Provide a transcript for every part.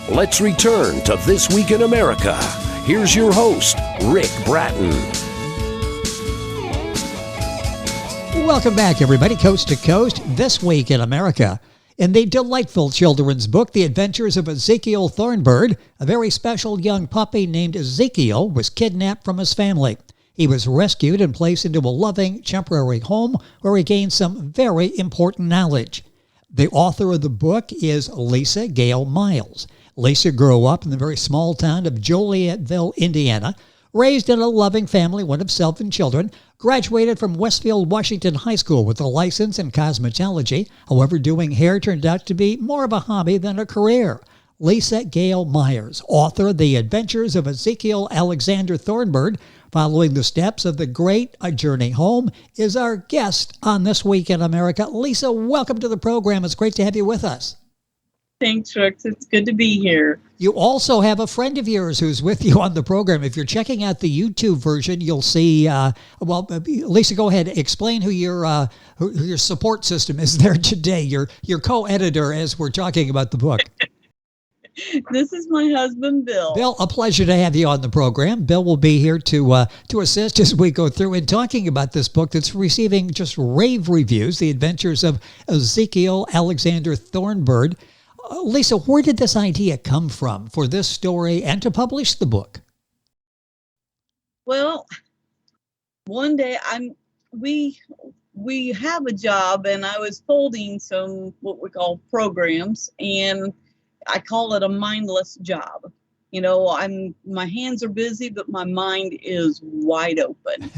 Let's return to This Week in America. Here's your host, Rick Bratton. Welcome back, everybody, coast to coast, This Week in America. In the delightful children's book, The Adventures of Ezekiel Thornbird, a very special young puppy named Ezekiel was kidnapped from his family. He was rescued and placed into a loving, temporary home where he gained some very important knowledge. The author of the book is Lisa Gayle Miles. Lisa grew up in the very small town of Jolietteville, Indiana, raised in a loving family, one of 7 children, graduated from Westfield, Washington High School with a license in cosmetology. However, doing hair turned out to be more of a hobby than a career. Lisa Gayle Miles, author of The Adventures of Ezekiel Alexander Thornbird, following the steps of the great A Journey Home, is our guest on This Week in America. Lisa, welcome to the program. It's great to have you with us. Thanks, Rex. It's good to be here. You also have a friend of yours who's with you on the program. If you're checking out the YouTube version, you'll see, Lisa, go ahead. Explain who your support system is there today, your co-editor as we're talking about the book. This is my husband, Bill. Bill, a pleasure to have you on the program. Bill will be here to assist as we go through in talking about this book that's receiving just rave reviews, The Adventures of Ezekiel Alexander Thornbird. Lisa, where did this idea come from for this story and to publish the book? Well, one day we have a job, and I was folding some what we call programs, and I call it a mindless job. You know, my hands are busy, but my mind is wide open.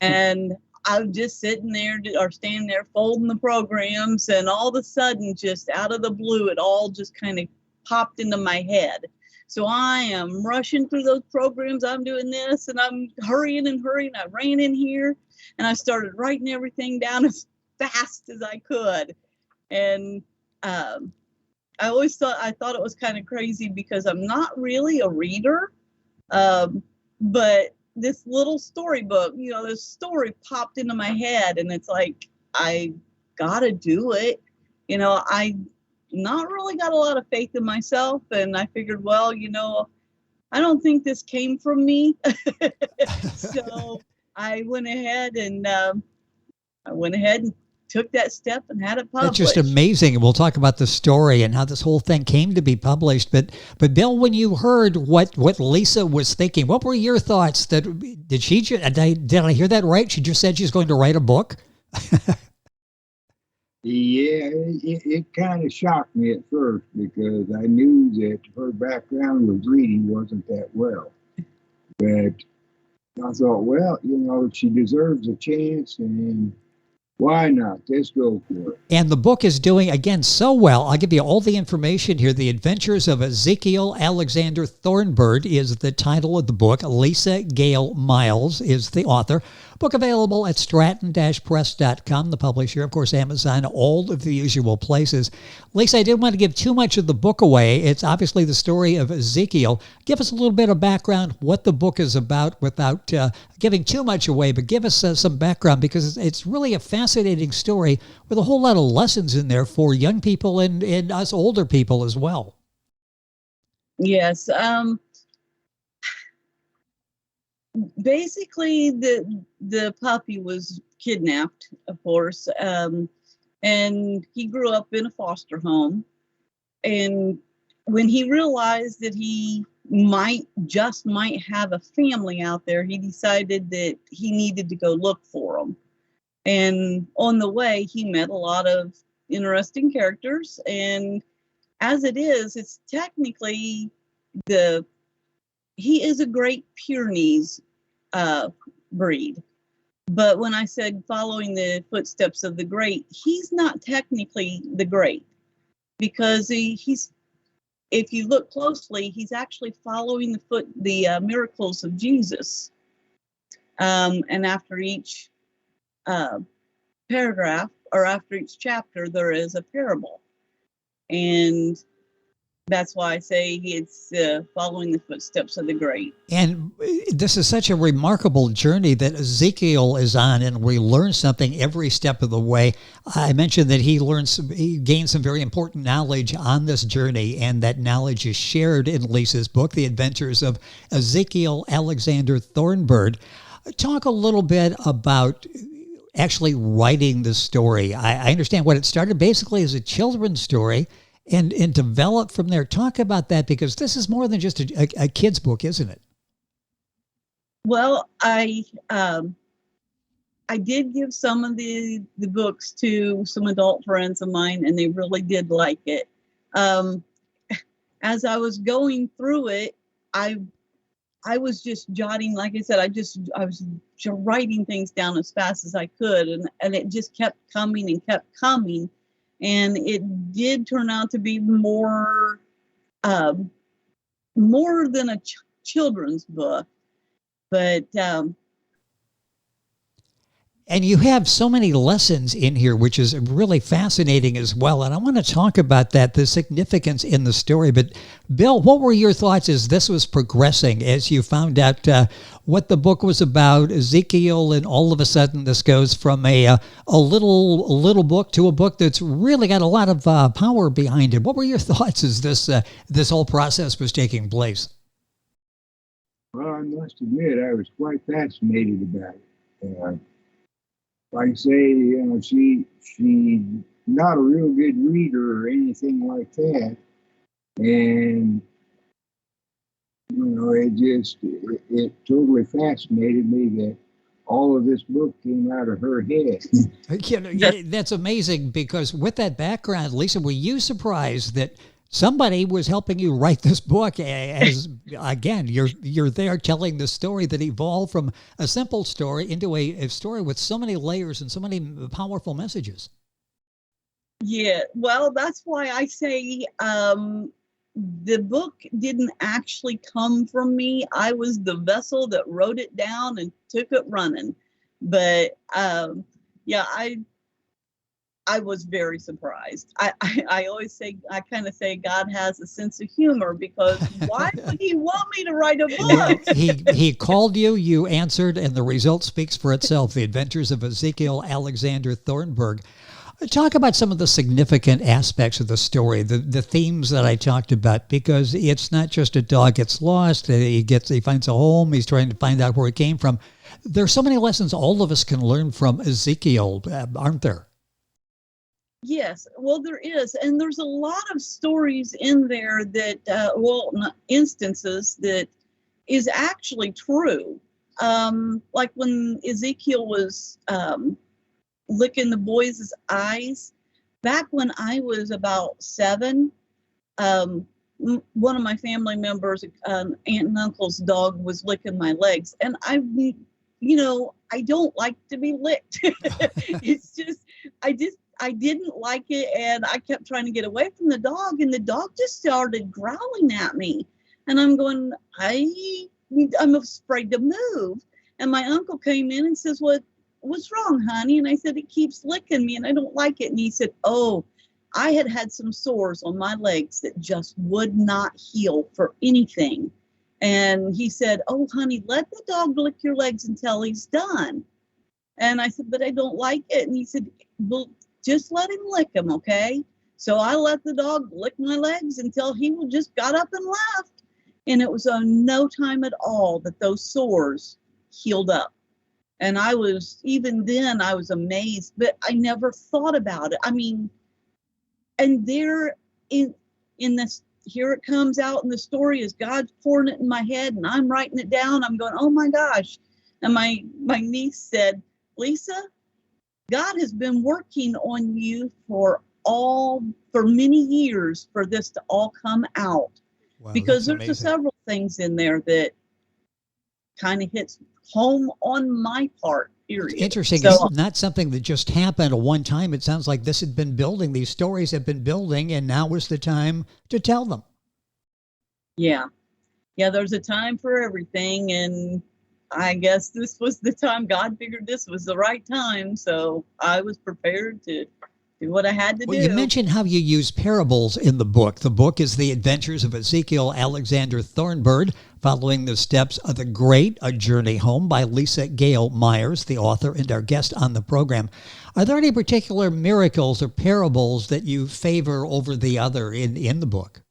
And I'm just sitting there or standing there folding the programs, and all of a sudden, just out of the blue, it all just kind of popped into my head. So I am rushing through those programs. I'm doing this, and I'm hurrying. I ran in here, and I started writing everything down as fast as I could. And I thought it was kind of crazy because I'm not really a reader, but this little storybook, this story popped into my head, and it's like, I gotta do it. I not really got a lot of faith in myself, and I figured, well, I don't think this came from me. So I went ahead and took that step and had it published. It's just amazing. And we'll talk about the story and how this whole thing came to be published. But Bill, when you heard what Lisa was thinking, what were your thoughts? Did I hear that right? She just said she's going to write a book? Yeah, it kind of shocked me at first because I knew that her background with reading wasn't that well. But I thought, well, she deserves a chance, and why not? Let's go for it. And the book is doing, again, so well. I'll give you all the information here. The Adventures of Ezekiel Alexander Thornbird is the title of the book. Lisa Gayle Miles is the author. Book available at stratton-press.com, the publisher, of course, Amazon, all of the usual places. Lisa, I didn't want to give too much of the book away. It's obviously the story of Ezekiel. Give us a little bit of background, what the book is about, without giving too much away, but give us some background, because it's really a fascinating story with a whole lot of lessons in there for young people and us older people as well. Yes. Basically, the puppy was kidnapped, of course, and he grew up in a foster home. And when he realized that he might have a family out there, he decided that he needed to go look for them. And on the way, he met a lot of interesting characters. And as it is, it's technically he is a Great Pyrenees breed. But when I said following the footsteps of the great, he's not technically the great, because he's, if you look closely, he's actually following the miracles of Jesus. And after each paragraph, or after each chapter, there is a parable. And that's why I say it's following the footsteps of the great. And this is such a remarkable journey that Ezekiel is on, and we learn something every step of the way. I mentioned that he gained some very important knowledge on this journey, and that knowledge is shared in Lisa's book, The Adventures of Ezekiel Alexander Thornbird. Talk a little bit about actually writing the story. I understand what it started basically as a children's story, and develop from there. Talk about that, because this is more than just a kid's book, isn't it? Well, I did give some of the books to some adult friends of mine, and they really did like it. As I was going through it, I was just jotting, like I said, I was writing things down as fast as I could, and it just kept coming and kept coming. And it did turn out to be more than a children's book. But and you have so many lessons in here, which is really fascinating as well. And I want to talk about that, the significance in the story. But Bill, what were your thoughts as this was progressing, as you found out what the book was about, Ezekiel, and all of a sudden this goes from a little book to a book that's really got a lot of power behind it? What were your thoughts as this whole process was taking place? Well, I must admit, I was quite fascinated about it. Like I say, she not a real good reader or anything like that, and it totally fascinated me that all of this book came out of her head. That's amazing, because with that background, Lisa, were you surprised that somebody was helping you write this book? As again, you're there telling the story that evolved from a simple story into a story with so many layers and so many powerful messages. Yeah, well, that's why I say the book didn't actually come from me. I was the vessel that wrote it down and took it running. But yeah, I was very surprised. I always say, I kind of say God has a sense of humor, because why would he want me to write a book? Well, he called you, you answered, and the result speaks for itself. The Adventures of Ezekiel Alexander Thornbird. Talk about some of the significant aspects of the story, the themes that I talked about, because it's not just a dog gets lost, he finds a home, he's trying to find out where it came from. There's so many lessons all of us can learn from Ezekiel, aren't there? Yes, well, there is. And there's a lot of stories in there that, not instances that is actually true. Like when Ezekiel was licking the boys' eyes, back when I was about 7, one of my family members, aunt and uncle's dog, was licking my legs. And I don't like to be licked. It's just, I didn't like it, and I kept trying to get away from the dog, and the dog just started growling at me. And I'm going, I'm afraid to move. And my uncle came in and says, what's wrong, honey? And I said, it keeps licking me and I don't like it. And he said, oh, I had some sores on my legs that just would not heal for anything. And he said, oh, honey, let the dog lick your legs until he's done. And I said, but I don't like it. And he said, well, just let him lick them, okay? So I let the dog lick my legs until he just got up and left. And it was no time at all that those sores healed up. And even then I was amazed, but I never thought about it. I mean, and there in this, here it comes out in the story as God's pouring it in my head and I'm writing it down. I'm going, oh my gosh. And my niece said, Lisa, God has been working on you for many years for this to all come out. Wow, because there's several things in there that kind of hits home on my part, period. It's interesting. So, it's not something that just happened at one time. It sounds like this had been building. These stories have been building, and now is the time to tell them. Yeah. Yeah, there's a time for everything, and I guess this was the time. God figured this was the right time, so I was prepared to do what I had to Well, do. you mentioned how you use parables in the book. The book is The Adventures of Ezekiel Alexander Thornbird, following the steps of the great A Journey Home by Gayle Myers, the author and our guest on the program. Are there any particular miracles or parables that you favor over the other in the book?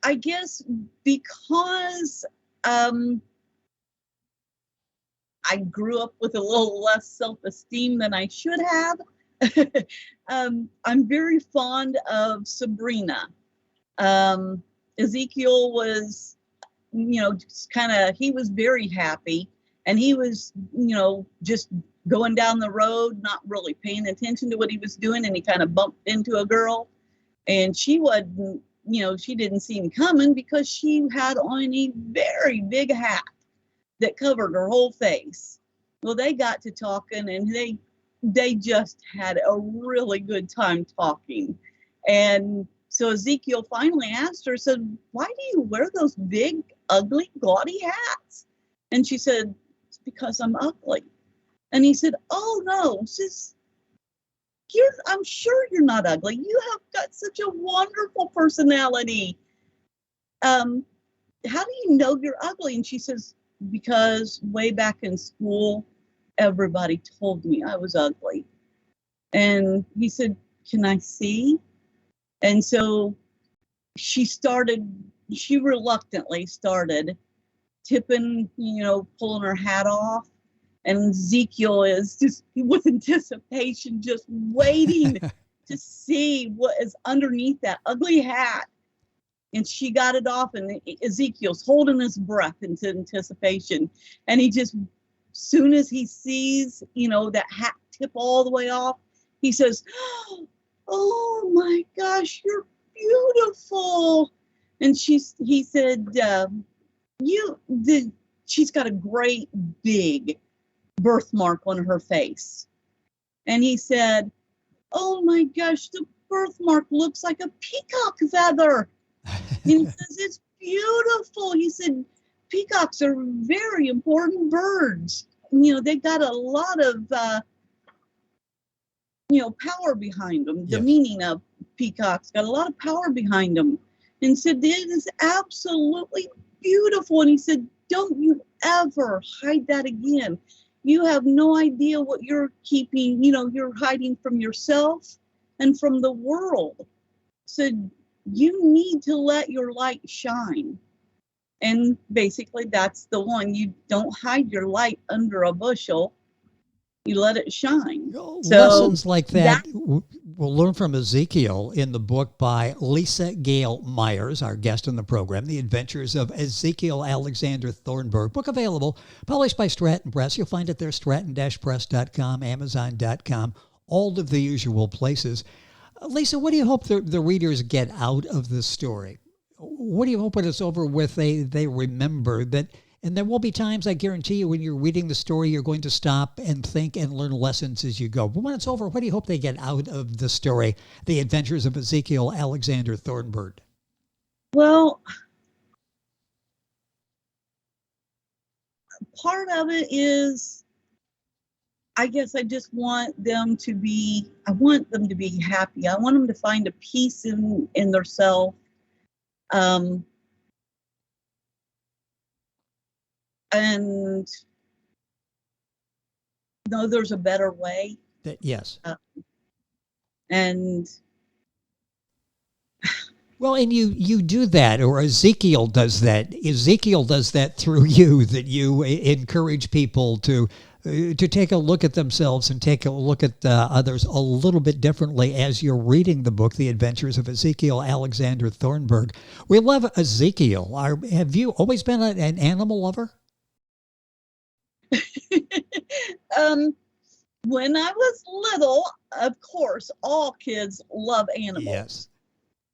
I guess because I grew up with a little less self-esteem than I should have. I'm very fond of Sabrina. Ezekiel was, just he was very happy, and he was, just going down the road, not really paying attention to what he was doing, and he kind of bumped into a girl, and she wasn't, she didn't see him coming because she had on a very big hat that covered her whole face. Well, they got to talking, and they just had a really good time talking. And so Ezekiel finally asked her, said, "Why do you wear those big, ugly, gaudy hats?" And she said, "It's because I'm ugly." And he said, "Oh no, sis, I'm sure you're not ugly. You have got such a wonderful personality. How do you know you're ugly?" And she says, "Because way back in school, everybody told me I was ugly." And he said, "Can I see?" And so she reluctantly started tipping, pulling her hat off. And Ezekiel is just with anticipation, just waiting to see what is underneath that ugly hat. And she got it off, and Ezekiel's holding his breath into anticipation. And he just, soon as he sees, that hat tip all the way off, he says, "Oh my gosh, you're beautiful." And he said, she's got a great big birthmark on her face. And he said, "Oh my gosh, the birthmark looks like a peacock feather." And he says, "It's beautiful." He said, "Peacocks are very important birds. They got a lot of, power behind them." The Yes. meaning of peacocks got a lot of power behind them. And said, "It is absolutely beautiful." And he said, "Don't you ever hide that again. You have no idea what you're keeping, you're hiding from yourself and from the world. So you need to let your light shine." And basically that's the one. You don't hide your light under a bushel. You let it shine. Lessons like that we'll learn from Ezekiel in the book by Gayle Myers, our guest in the program, The Adventures of Ezekiel Alexander Thornbird. Book available, published by Stratton Press. You'll find it there, stratton-press.com, amazon.com, all of the usual places. Lisa, what do you hope the readers get out of this story? What do you hope when it's over with they remember that? And there will be times, I guarantee you, when you're reading the story, you're going to stop and think and learn lessons as you go. But when it's over, what do you hope they get out of the story, The Adventures of Ezekiel Alexander Thornbird? Well, part of it is, I guess I just want them to be happy. I want them to find a peace in themselves. And know there's a better way. Yes. And well, and you do that, or Ezekiel does that. Ezekiel does that through you, that you encourage people to take a look at themselves and take a look at others a little bit differently as you're reading the book, The Adventures of Ezekiel Alexander Thornbird. We love Ezekiel. Have you always been an animal lover? When I was little, of course, all kids love animals. Yes.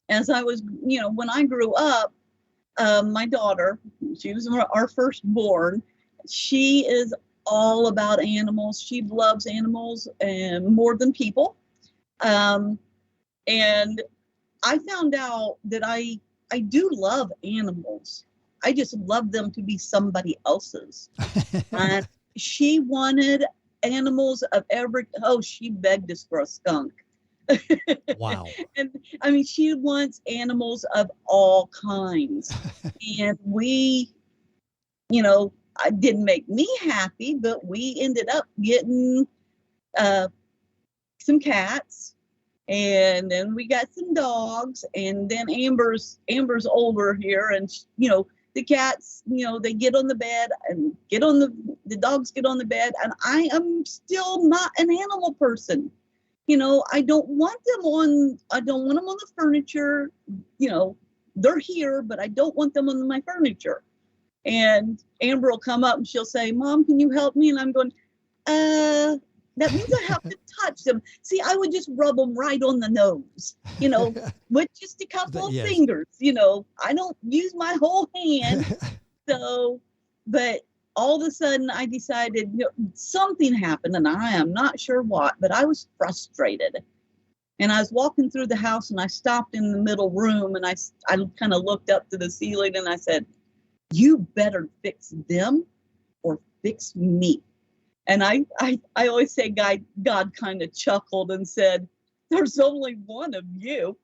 As I was, when I grew up, my daughter, she was our firstborn. She is all about animals. She loves animals more than people. And I found out that I do love animals. I just love them to be somebody else's. And she wanted animals of every, oh, she begged us for a skunk. Wow. And I mean, she wants animals of all kinds. And we, it didn't make me happy, but we ended up getting some cats, and then we got some dogs, and then Amber's older here, and the cats, they get on the bed and the dogs get on the bed, and I am still not an animal person. I don't want them on the furniture. They're here, but I don't want them on my furniture. And Amber will come up and she'll say, "Mom, can you help me?" And I'm going, that means I have to touch them. See, I would just rub them right on the nose, with just a couple of fingers. I don't use my whole hand. So, but all of a sudden I decided something happened, and I am not sure what, but I was frustrated. And I was walking through the house, and I stopped in the middle room, and I kind of looked up to the ceiling, and I said, "You better fix them or fix me." And I always say God kind of chuckled and said, "There's only one of you."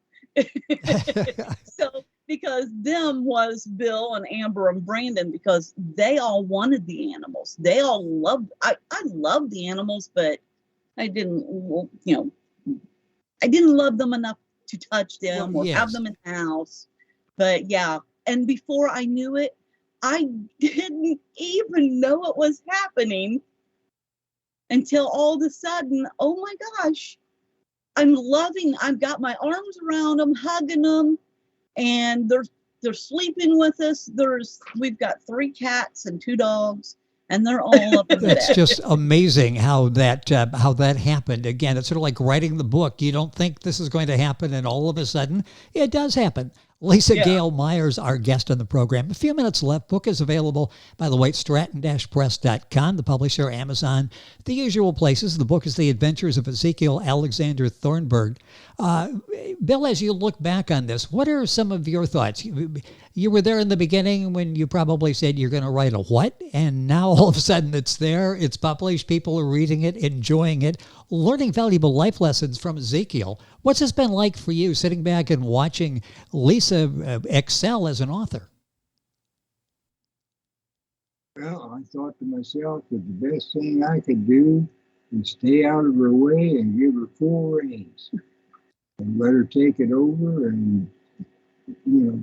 So, because them was Bill and Amber and Brandon, because they all wanted the animals. They all loved, I loved the animals, but I didn't love them enough to touch them or have them in the house. But yeah, and before I knew it, I didn't even know what was happening until all of a sudden, oh my gosh, I've got my arms around them, hugging them, and they're sleeping with us. We've got 3 cats and 2 dogs, and they're all up in the bed. It's just amazing how that happened. Again, it's sort of like writing the book. You don't think this is going to happen, and all of a sudden, it does happen. Lisa Gayle Myers, our guest on the program. A few minutes left. Book is available, by the way, at stratton-press.com, the publisher, Amazon, the usual places. The book is The Adventures of Ezekiel Alexander Thornbird. Bill, as you look back on this, what are some of your thoughts? You were there in the beginning when you probably said you're going to write a what? And now all of a sudden it's there, it's published, people are reading it, enjoying it, learning valuable life lessons from Ezekiel. What's this been like for you, sitting back and watching Lisa excel as an author? Well, I thought to myself that the best thing I could do is stay out of her way and give her full reins and let her take it over and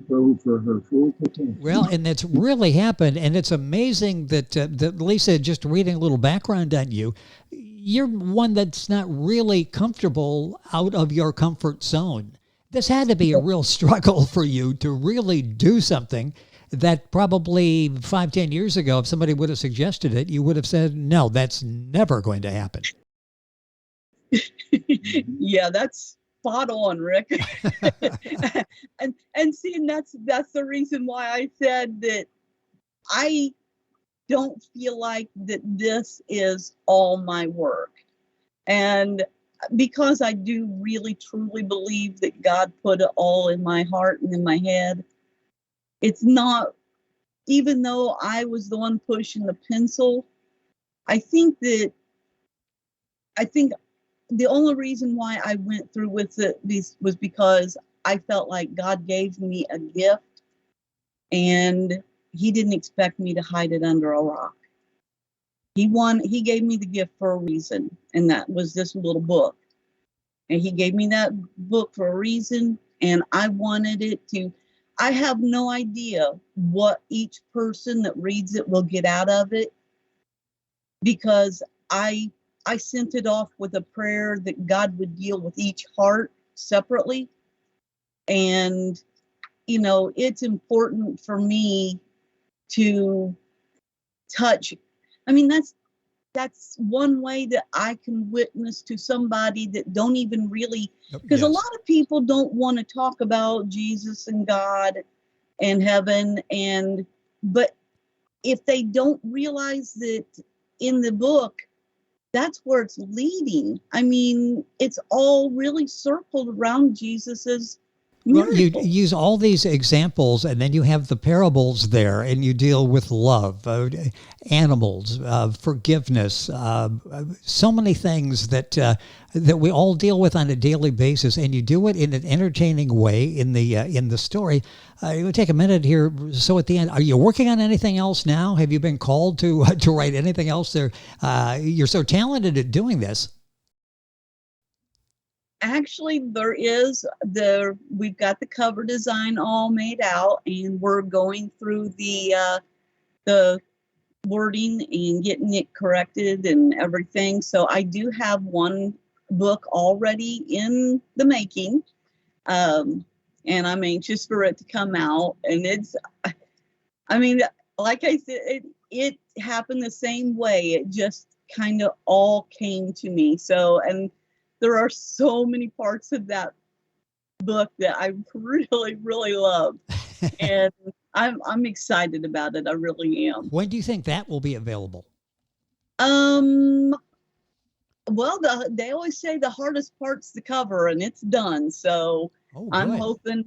go for her full potential. Well, and that's really happened, and it's amazing that Lisa, just reading a little background on you, you're one that's not really comfortable out of your comfort zone. This had to be a real struggle for you to really do something that probably 5-10 years ago, if somebody would have suggested it, you would have said, "No, that's never going to happen." Yeah, that's spot on, Rick. and see, and that's the reason why I said that I don't feel like that this is all my work. And because I do really truly believe that God put it all in my heart and in my head, it's not, even though I was the one pushing the pencil, I think the only reason why I went through with it was because I felt like God gave me a gift, and he didn't expect me to hide it under a rock. He gave me the gift for a reason, and that was this little book. And he gave me that book for a reason, and I wanted it to, I have no idea what each person that reads it will get out of it, because I sent it off with a prayer that God would deal with each heart separately. And, it's important for me to touch. I mean, that's one way that I can witness to somebody that don't even really, because a lot of people don't want to talk about Jesus and God and heaven. But if they don't realize that in the book, that's where it's leading. I mean, it's all really circled around Jesus's Well, you miracle. use all these examples, and then you have the parables there, and you deal with love, animals, forgiveness, so many things that we all deal with on a daily basis, and you do it in an entertaining way in the story. We'll take a minute here. So at the end, are you working on anything else now? Have you been called to write anything else? There, you're so talented at doing this. Actually, we've got the cover design all made out, and we're going through the wording and getting it corrected and everything. So I do have one book already in the making, and I'm anxious for it to come out. And like I said, it happened the same way. It just kind of all came to me. So, and there are so many parts of that book that I really, really love. And I'm excited about it. I really am. When do you think that will be available? Well, they always say the hardest part's the cover, and it's done. So I'm hoping,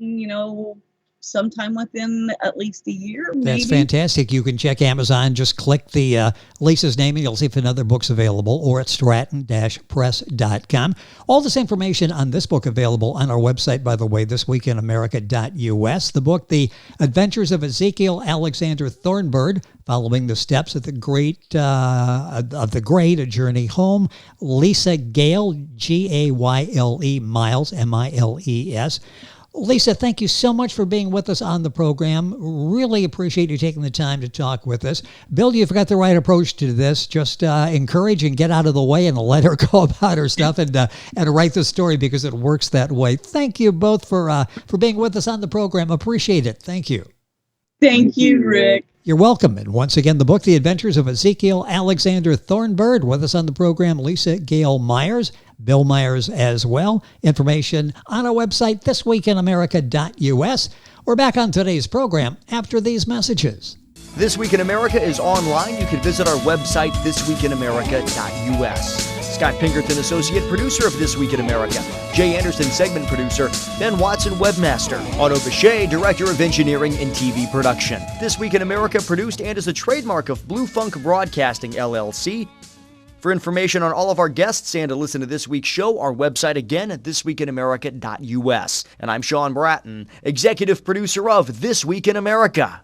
sometime within at least a year, maybe. That's fantastic. You can check Amazon. Just click the Lisa's name and you'll see if another book's available, or at stratton-press.com. All this information on this book available on our website, by the way, thisweekinamerica.us. The book, The Adventures of Ezekiel Alexander Thornbird, following the steps of the great, A Journey Home. Lisa Gayle, Gayle, Miles, Miles. Lisa, thank you so much for being with us on the program. Really appreciate you taking the time to talk with us. Bill, you've got the right approach to this. Just encourage and get out of the way and let her go about her stuff and write the story, because it works that way. Thank you both for being with us on the program. Appreciate it. Thank you. Thank you, Rick. You're welcome. And once again, the book, The Adventures of Ezekiel Alexander Thornbird. With us on the program, Lisa Gayle Myers, Bill Myers as well. Information on our website, thisweekinamerica.us. We're back on today's program after these messages. This Week in America is online. You can visit our website, thisweekinamerica.us. Scott Pinkerton, associate producer of This Week in America. Jay Anderson, segment producer. Ben Watson, webmaster. Otto Bechet, director of engineering and TV production. This Week in America produced and is a trademark of Blue Funk Broadcasting, LLC. For information on all of our guests and to listen to this week's show, our website again at thisweekinamerica.us. And I'm Sean Bratton, executive producer of This Week in America.